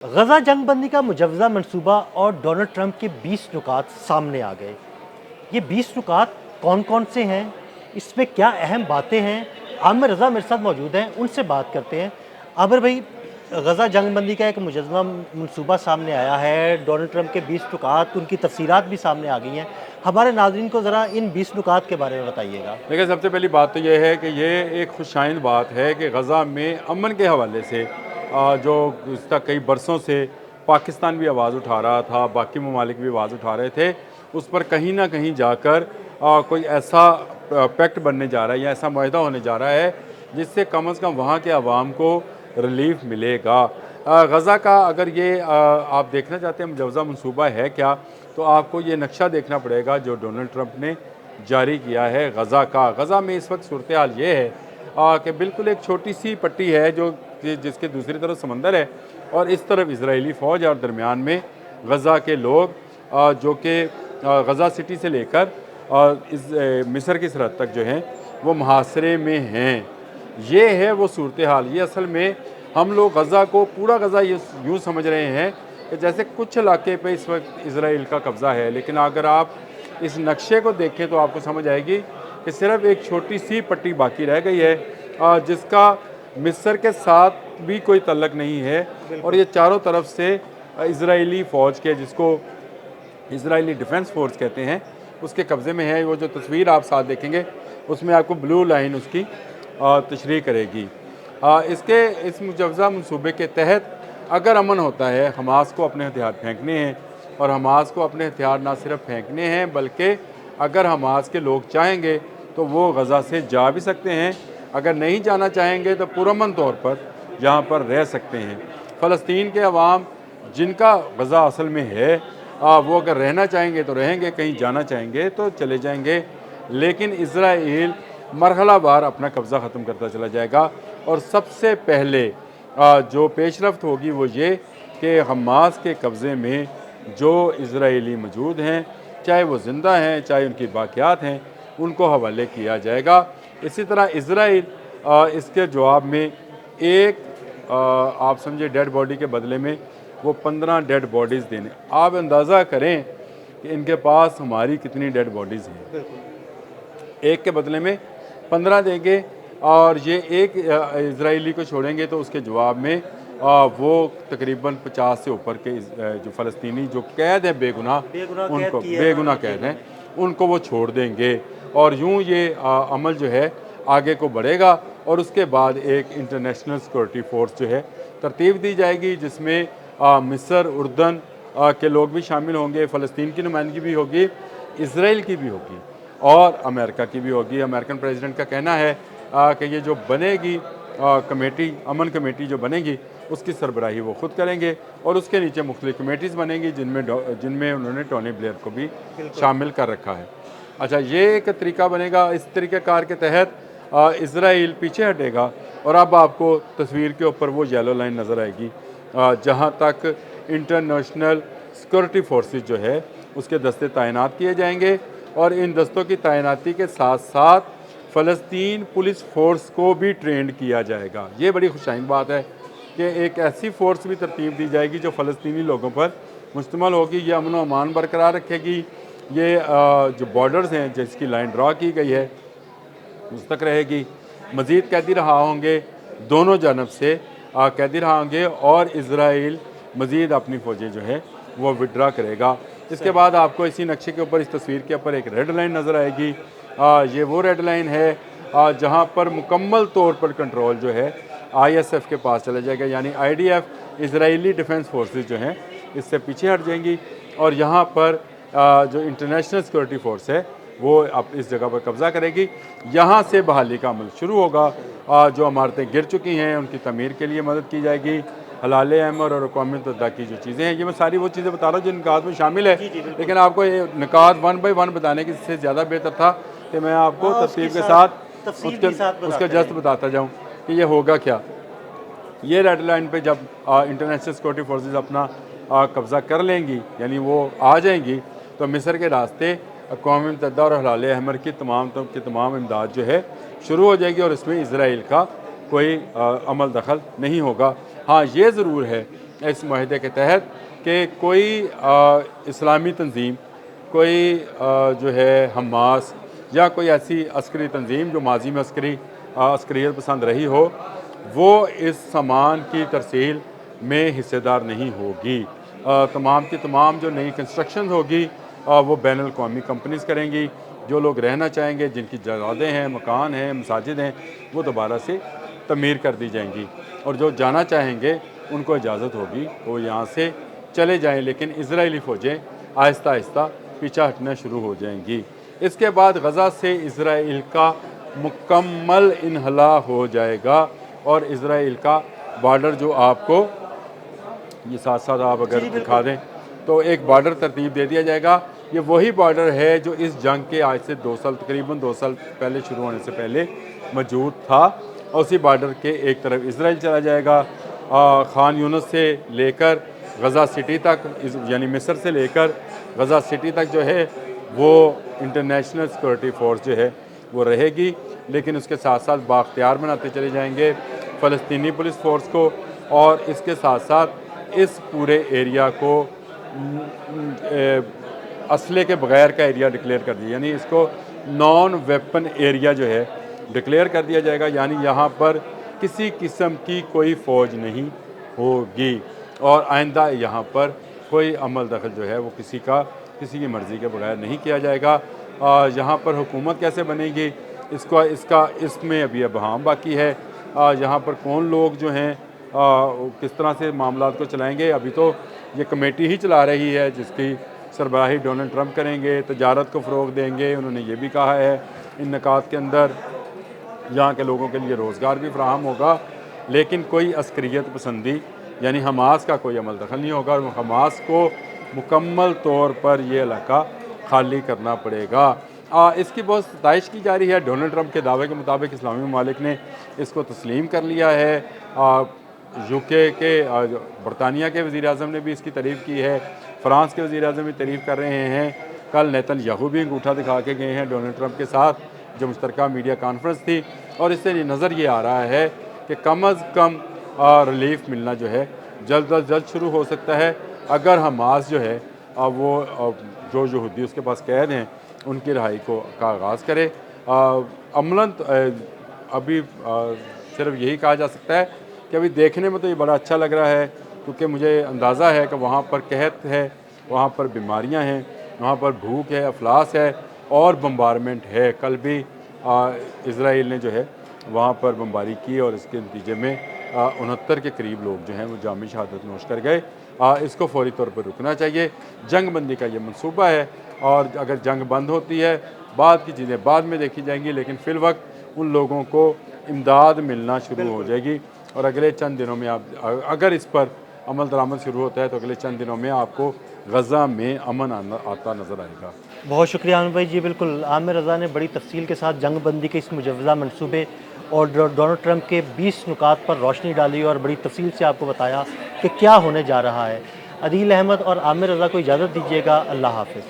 गजा जंगबंदी का मुजव्वज़ा मनसूबा और डोनाल्ड ट्रंप के 20 नुकात सामने आ गए। ये 20 नुकात कौन कौन से हैं, इसमें क्या अहम बातें हैं? आमिर रज़ा मेरे साथ मौजूद हैं, उनसे बात करते हैं। आमिर भाई, गजा जंगबंदी का एक मुजव्वज़ा मनसूबा सामने आया है, डोनाल्ड ट्रंप के 20 नुकात, उनकी तफसीलात भी सामने आ गई हैं। हमारे नाज़रीन को ज़रा इन 20 नुकात के बारे में बताइएगा। देखिए, सबसे पहली बात तो ये है कि ये एक खुशाइंद बात है कि गज़ा में अमन के हवाले से जो गुज़िश्ता कई बरसों से पाकिस्तान भी आवाज़ उठा रहा था, बाकी ममालिक भी आवाज़ उठा रहे थे, उस पर कहीं ना कहीं जाकर कोई ऐसा पैक्ट बनने जा रहा है या ऐसा मुआहदा होने जा रहा है जिससे कम से कम वहाँ के अवाम को रिलीफ मिलेगा। गज़ा का अगर ये आप देखना चाहते हैं मुजव्वज़ा मनसूबा है क्या, तो आपको ये नक्शा देखना पड़ेगा जो डोनाल्ड ट्रंप ने जारी किया है गज़ा का। गज़ा में इस वक्त सूरत हाल ये है कि बिल्कुल एक छोटी सी पट्टी है जो जिसके दूसरी तरफ समंदर है और इस तरफ इजरायली फ़ौज है और दरमियान में गज़ा के लोग जो कि गज़ा सिटी से लेकर इस मिस्र की सरहद तक जो हैं वो मुहासरे में हैं। ये है वो सूरत हाल। ये असल में हम लोग गज़ा को पूरा गज़ा यूँ समझ रहे हैं कि जैसे कुछ इलाके पे इस वक्त इसराइल का कब्ज़ा है, लेकिन अगर आप इस नक्शे को देखें तो आपको समझ आएगी कि सिर्फ एक छोटी सी पट्टी बाकी रह गई है जिसका मिस्र के साथ भी कोई तल्लक नहीं है और ये चारों तरफ से इजरायली फ़ौज के, जिसको इजरायली डिफेंस फोर्स कहते हैं, उसके कब्ज़े में है। वो जो तस्वीर आप साथ देखेंगे उसमें आपको ब्लू लाइन उसकी तशरीह करेगी। इसके इस मुजव्वज़ा मनसूबे के तहत अगर अमन होता है, हमास को अपने हथियार फेंकने हैं और हमास को अपने हथियार ना सिर्फ फेंकने हैं बल्कि अगर हमास के लोग चाहेंगे तो वो गज़ा से जा भी सकते हैं, अगर नहीं जाना चाहेंगे तो पुरअमन तौर पर यहाँ पर रह सकते हैं। फ़लस्तीन के अवाम जिनका गज़ा असल में है वो अगर रहना चाहेंगे तो रहेंगे, कहीं जाना चाहेंगे तो चले जाएंगे, लेकिन इज़राइल मरहलावार अपना कब्ज़ा ख़त्म करता चला जाएगा। और सबसे पहले जो पेशरफ्त होगी वो ये कि हमास के कब्ज़े में जो इज़राइली मौजूद हैं, चाहे वो ज़िंदा हैं चाहे उनकी बाक़ियात हैं, उनको हवाले किया जाएगा। इसी तरह इज़राइल इसके जवाब में एक आप समझे डेड बॉडी के बदले में वो 15 डेड बॉडीज़ देने। आप अंदाज़ा करें कि इनके पास हमारी कितनी डेड बॉडीज़ हैं। एक के बदले में 15 देंगे और ये एक इजरायली को छोड़ेंगे तो उसके जवाब में वो तकरीबन 50 से ऊपर के जो फ़लस्तीनी जो कैद हैं बेगुनाह, उनको बेगुनाह कैद हैं उनको वो छोड़ देंगे। और यूँ ये अमल जो है आगे को बढ़ेगा और उसके बाद एक इंटरनेशनल सिक्योरिटी फोर्स जो है तरतीब दी जाएगी जिसमें मिस्र, उर्दन के लोग भी शामिल होंगे, फ़लस्तीन की नुमाइंदगी भी होगी, इसराइल की भी होगी और अमेरिका की भी होगी। अमेरिकन प्रेसिडेंट का कहना है कि ये जो बनेगी कमेटी, अमन कमेटी जो बनेगी उसकी सरबराही वो ख़ुद करेंगे और उसके नीचे मुख्तलिफ कमेटीज़ बनेंगी जिनमें उन्होंने टोनी ब्लेयर को भी शामिल कर रखा है। अच्छा, ये एक तरीका बनेगा। इस तरीक़ाकार के तहत इसराइल पीछे हटेगा और अब आपको तस्वीर के ऊपर वो येलो लाइन नज़र आएगी जहाँ तक इंटरनेशनल सिक्योरिटी फोर्सेस जो है उसके दस्ते तैनात किए जाएंगे और इन दस्तों की तैनाती के साथ साथ फ़लस्तीन पुलिस फ़ोर्स को भी ट्रेंड किया जाएगा। ये बड़ी खुशाइन बात है कि एक ऐसी फ़ोर्स भी तरतीब दी जाएगी जो फ़लस्तीनी लोगों पर मुश्तमल होगी। ये अमन व अमान बरकरार रखेगी। ये जो बॉर्डर्स हैं जिसकी लाइन ड्रा की गई है उस तक रहेगी। मज़ीद कैदी रहा होंगे, दोनों जानब से कैदी रहा होंगे और इसराइल मज़ीद अपनी फ़ौजें जो है वो विड्रा करेगा। इसके बाद आपको इसी नक्शे के ऊपर, इस तस्वीर के ऊपर एक रेड लाइन नज़र आएगी। ये वो रेड लाइन है जहाँ पर मुकम्मल तौर पर कंट्रोल जो है ISF के पास चला जाएगा, यानी IDF इजरायली डिफेंस फोर्सेस जो हैं इससे पीछे हट जाएंगी और यहाँ पर जो इंटरनेशनल सिक्योरिटी फोर्स है वो अब इस जगह पर कब्ज़ा करेगी। यहाँ से बहाली का अमल शुरू होगा। जो इमारतें गिर चुकी हैं उनकी तमीर के लिए मदद की जाएगी। हलाल अमर और अक़वाम मुत्तहिदा की जो चीज़ें हैं, ये मैं सारी वो चीज़ें बता रहा हूँ जो निकात में शामिल है, लेकिन आपको ये निकात 1 बाय 1 बताने की से ज़्यादा बेहतर था कि मैं आपको तफसील के साथ उसके जस्ट बताता जाऊँ कि ये होगा क्या। ये रेड लाइन पे जब इंटरनेशनल सिक्योरिटी फोर्सेस अपना कब्ज़ा कर लेंगी, यानी वो आ जाएंगी, तो मिस्र के रास्ते अक़वाम मुत्तहिदा और हलाल अमर की तमाम इमदाद जो है शुरू हो जाएगी और इसमें इसराइल का कोई अमल दखल नहीं होगा। हाँ, ये ज़रूर है इस माहदे के तहत कि कोई इस्लामी तंजीम, कोई जो है हमास या कोई ऐसी अस्करी तंजीम जो माजी में अस्करियत पसंद रही हो, वो इस सामान की तरसील में हिस्सेदार नहीं होगी। तमाम की तमाम जो नई कंस्ट्रक्शन होगी वो बैनुल अक़वामी कंपनीज़ करेंगी। जो लोग रहना चाहेंगे, जिनकी जगहें हैं, मकान हैं, मसाजिद हैं, वो दोबारा से तमीर कर दी जाएंगी, और जो जाना चाहेंगे उनको इजाज़त होगी वो यहाँ से चले जाएं, लेकिन इजरायली फ़ौजें आहिस्ता आहिस्ता पीछा हटना शुरू हो जाएंगी। इसके बाद गज़ा से इजराइल का मुकम्मल इन्हला हो जाएगा, और इजराइल का बॉर्डर जो आपको ये साथ साथ आप अगर दिखा दें तो एक बॉर्डर तरतीब दे दिया जाएगा। ये वही बॉर्डर है जो इस जंग के आज से 2 साल, तकरीबन 2 साल पहले शुरू होने से पहले मौजूद था, और उसी बॉर्डर के एक तरफ इसराइल चला जाएगा। खान यूनिस से लेकर गज़ा सिटी तक, यानी मिस्र से लेकर गज़ा सिटी तक जो है वो इंटरनेशनल सिक्योरिटी फोर्स जो है वो रहेगी, लेकिन उसके साथ साथ बाख्तियार बनाते चले जाएंगे फ़लस्तीनी पुलिस फ़ोर्स को, और इसके साथ साथ इस पूरे एरिया को असले के बगैर का एरिया डिक्लेयर कर दिया, यानी इसको नॉन वेपन एरिया जो है डिक्लेयर कर दिया जाएगा। यानी यहाँ पर किसी किस्म की कोई फ़ौज नहीं होगी, और आइंदा यहाँ पर कोई अमल दखल जो है वो किसी की मर्ज़ी के बगैर नहीं किया जाएगा। यहाँ पर हुकूमत कैसे बनेगी इसमें अभी अबहम बाकी है। यहाँ पर कौन लोग जो हैं किस तरह से मामलात को चलाएंगे, अभी तो ये कमेटी ही चला रही है जिसकी सरबराही डोनाल्ड ट्रंप करेंगे, तजारत को फ़रोग़ देंगे। उन्होंने ये भी कहा है इन निकात के अंदर यहाँ के लोगों के लिए रोज़गार भी फराहम होगा, लेकिन कोई अस्करियत पसंदी यानी हमास का कोई अमल दखल नहीं होगा, और हमास को मुकम्मल तौर पर ये इलाका खाली करना पड़ेगा। इसकी बहुत सताइश की जा रही है। डोनाल्ड ट्रंप के दावे के मुताबिक इस्लामी ममालिक ने इसको तस्लीम कर लिया है। यूके के बरतानिया के वज़ीर-ए-आज़म ने भी इसकी तारीफ़ की है, फ़्रांस के वज़ीर-ए-आज़म भी तारीफ़ कर रहे हैं। कल नेतन्याहू भी अंगूठा दिखा के गए हैं डोनाल्ड ट्रंप के साथ, जो मुश्तरका मीडिया कॉन्फ्रेंस थी, और इससे नज़र ये आ रहा है कि कम अज़ कम रिलीफ मिलना जो है जल्द अज जल्द शुरू हो सकता है, अगर हमास जो है वो जो यहूदी उसके पास कैद हैं उनकी रिहाई का आगाज़ करे। अमलन अभी सिर्फ यही कहा जा सकता है कि अभी देखने में तो ये बड़ा अच्छा लग रहा है, क्योंकि मुझे अंदाज़ा है कि वहाँ पर कहत है, वहाँ पर बीमारियाँ हैं, वहाँ पर भूख है, अफलास है, और बम्बारमेंट है। कल भी इजराइल ने जो है वहाँ पर बमबारी की, और इसके नतीजे में 69 के करीब लोग जो हैं वो जामी शहादत नोश कर गए। इसको फौरी तौर पर रुकना चाहिए। जंग बंदी का ये मंसूबा है, और अगर जंग बंद होती है बाद की चीज़ें बाद में देखी जाएंगी, लेकिन फ़िलवक्त उन लोगों को इमदाद मिलना शुरू हो जाएगी, और अगले चंद दिनों में आप अगर इस पर अमल दरामद शुरू होता है तो अगले चंद दिनों में आपको गज़ा में अमन आता नज़र आएगा। बहुत शुक्रिया आमिर भाई जी। बिल्कुल, आमिर रज़ा ने बड़ी तफसील के साथ जंग बंदी के इस मुजव्वज़ा मनसूबे और डोनाल्ड ट्रंप के 20 नुकात पर रोशनी डाली, और बड़ी तफसील से आपको बताया कि क्या होने जा रहा है। अदील अहमद और आमिर रज़ा को इजाज़त दीजिएगा। अल्लाह हाफ़िज़।